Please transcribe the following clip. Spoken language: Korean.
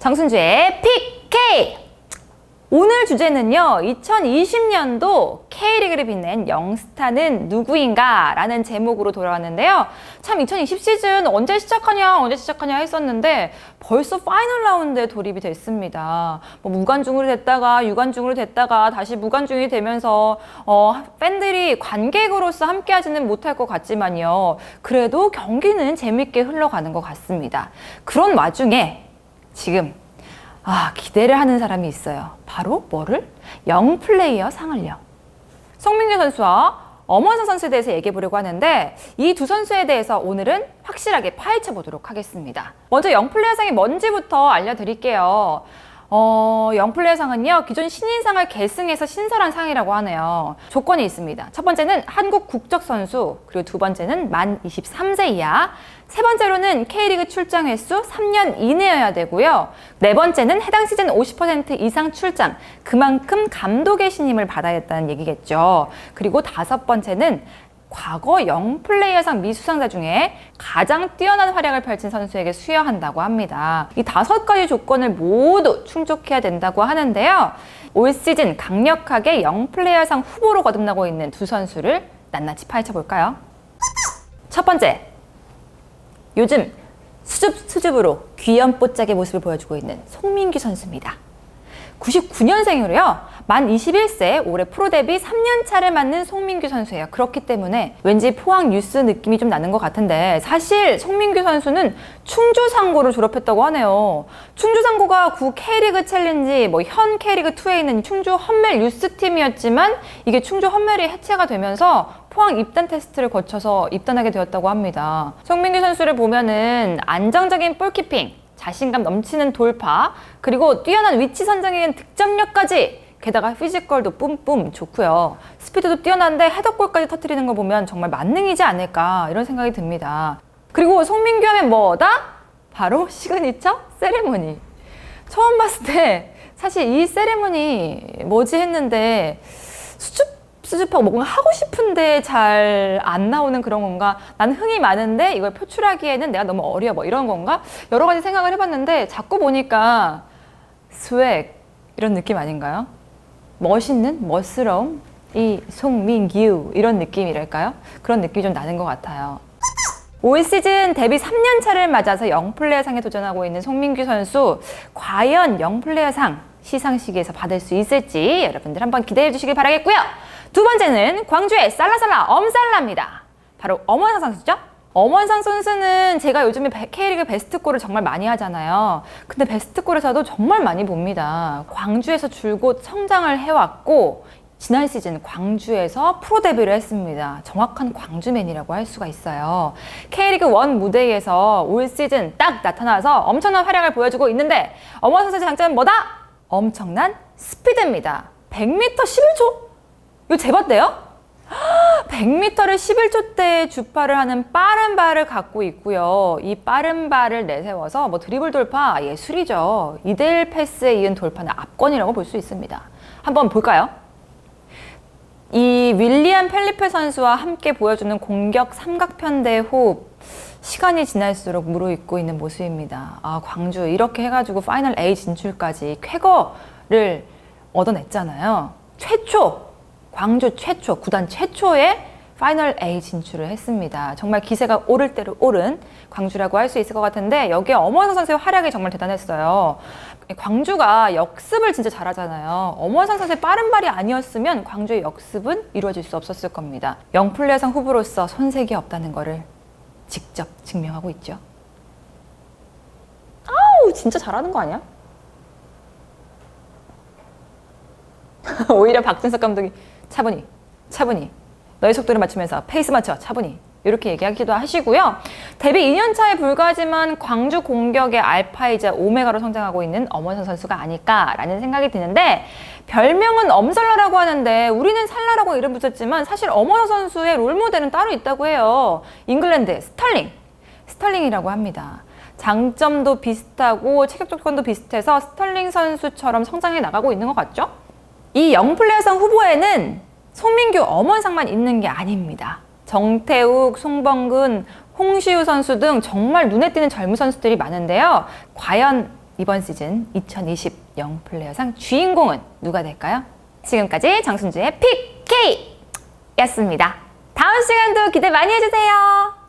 정순주의 PK! 오늘 주제는요, 2020년도 K리그를 빛낸 영스타는 누구인가? 라는 제목으로 돌아왔는데요. 참 2020 시즌 언제 시작하냐 했었는데 벌써 파이널 라운드에 돌입이 됐습니다. 뭐 무관중으로 됐다가 유관중으로 됐다가 다시 무관중이 되면서 팬들이 관객으로서 함께하지는 못할 것 같지만요. 그래도 경기는 재밌게 흘러가는 것 같습니다. 그런 와중에 지금 기대를 하는 사람이 있어요. 바로 뭐를? 영플레이어 상을요. 송민규 선수와 엄원상 선수에 대해서 얘기해 보려고 하는데 이 두 선수에 대해서 오늘은 확실하게 파헤쳐 보도록 하겠습니다. 먼저 영플레이어 상이 뭔지부터 알려드릴게요. 영플레이어 상은요, 기존 신인상을 계승해서 신설한 상이라고 하네요. 조건이 있습니다. 첫 번째는 한국 국적 선수, 그리고 두 번째는 만 23세 이하, 세 번째로는 K리그 출장 횟수 3년 이내여야 되고요. 네 번째는 해당 시즌 50% 이상 출장, 그만큼 감독의 신임을 받아야 했다는 얘기겠죠. 그리고 다섯 번째는 과거 영플레이어상 미수상자 중에 가장 뛰어난 활약을 펼친 선수에게 수여한다고 합니다. 이 5가지 조건을 모두 충족해야 된다고 하는데요. 올 시즌 강력하게 영플레이어상 후보로 거듭나고 있는 두 선수를 낱낱이 파헤쳐 볼까요? 첫 번째, 요즘 수줍수줍으로 귀염뽀짝의 모습을 보여주고 있는 송민규 선수입니다. 99년생이로요. 만 21세, 올해 프로 데뷔 3년 차를 맞는 송민규 선수예요. 그렇기 때문에 왠지 포항 뉴스 느낌이 좀 나는 것 같은데 사실 송민규 선수는 충주상고를 졸업했다고 하네요. 충주상고가 구 K리그 챌린지, 현 K리그2에 있는 충주 헌멜 유스팀이었지만 이게 충주 헌멜이 해체가 되면서 포항 입단 테스트를 거쳐서 입단하게 되었다고 합니다. 송민규 선수를 보면은 안정적인 볼키핑, 자신감 넘치는 돌파, 그리고 뛰어난 위치 선정인 득점력까지, 게다가 피지컬도 뿜뿜 좋고요. 스피드도 뛰어난데 헤더골까지 터뜨리는 거 보면 정말 만능이지 않을까 이런 생각이 듭니다. 그리고 송민규 하면 뭐다? 바로 시그니처 세레모니. 처음 봤을 때 사실 이 세레모니 뭐지 했는데 수줍하고 뭔가 하고 싶은데 잘 안 나오는 그런 건가? 난 흥이 많은데 이걸 표출하기에는 내가 너무 어려 이런 건가? 여러 가지 생각을 해봤는데 자꾸 보니까 스웩 이런 느낌 아닌가요? 멋있는, 멋스러움, 이 송민규 이런 느낌이랄까요? 그런 느낌이 좀 나는 것 같아요. 올 시즌 데뷔 3년 차를 맞아서 영플레이어 상에 도전하고 있는 송민규 선수, 과연 영플레이어 상 시상식에서 받을 수 있을지 여러분들 한번 기대해 주시길 바라겠고요. 두 번째는 광주의 살라살라 엄살라입니다. 바로 엄원상 선수죠. 엄원상 선수는 제가 요즘에 K리그 베스트골을 정말 많이 하잖아요. 근데 베스트골에서도 정말 많이 봅니다. 광주에서 줄곧 성장을 해왔고 지난 시즌 광주에서 프로 데뷔를 했습니다. 정확한 광주맨이라고 할 수가 있어요. K리그 1 무대에서 올 시즌 딱 나타나서 엄청난 활약을 보여주고 있는데 엄원상 선수의 장점은 뭐다? 엄청난 스피드입니다. 100m 11초? 이거 재봤대요? 100m를 11초대에 주파를 하는 빠른 발을 갖고 있고요. 이 빠른 발을 내세워서 드리블 돌파 예술이죠. 2대1 패스에 이은 돌파는 압권이라고 볼 수 있습니다. 한번 볼까요? 이 윌리안 펠리페 선수와 함께 보여주는 공격 삼각편대 호흡, 시간이 지날수록 무르익고 있는 모습입니다. 광주 이렇게 해가지고 파이널 A 진출까지 쾌거를 얻어냈잖아요. 광주 최초, 구단 최초의 파이널 A 진출을 했습니다. 정말 기세가 오를 대로 오른 광주라고 할 수 있을 것 같은데 여기에 엄원상 선수의 활약이 정말 대단했어요. 광주가 역습을 진짜 잘하잖아요. 엄원상 선수의 빠른 발이 아니었으면 광주의 역습은 이루어질 수 없었을 겁니다. 영플레이어상 후보로서 손색이 없다는 거를 직접 증명하고 있죠. 진짜 잘하는 거 아니야? 오히려 박진석 감독이 차분히 너의 속도를 맞추면서 페이스 맞춰 차분히 이렇게 얘기하기도 하시고요. 데뷔 2년 차에 불과하지만 광주 공격의 알파이자 오메가로 성장하고 있는 엄원상 선수가 아닐까라는 생각이 드는데 별명은 엄살라라고 하는데 우리는 살라라고 이름 붙였지만 사실 엄원상 선수의 롤모델은 따로 있다고 해요. 잉글랜드 스털링이라고 합니다. 장점도 비슷하고 체격 조건도 비슷해서 스털링 선수처럼 성장해 나가고 있는 것 같죠? 이 영플레이어상 후보에는 송민규, 엄원상만 있는 게 아닙니다. 정태욱, 송범근, 홍시우 선수 등 정말 눈에 띄는 젊은 선수들이 많은데요. 과연 이번 시즌 2020 영플레이어상 주인공은 누가 될까요? 지금까지 장순주의 PK 였습니다. 다음 시간도 기대 많이 해주세요.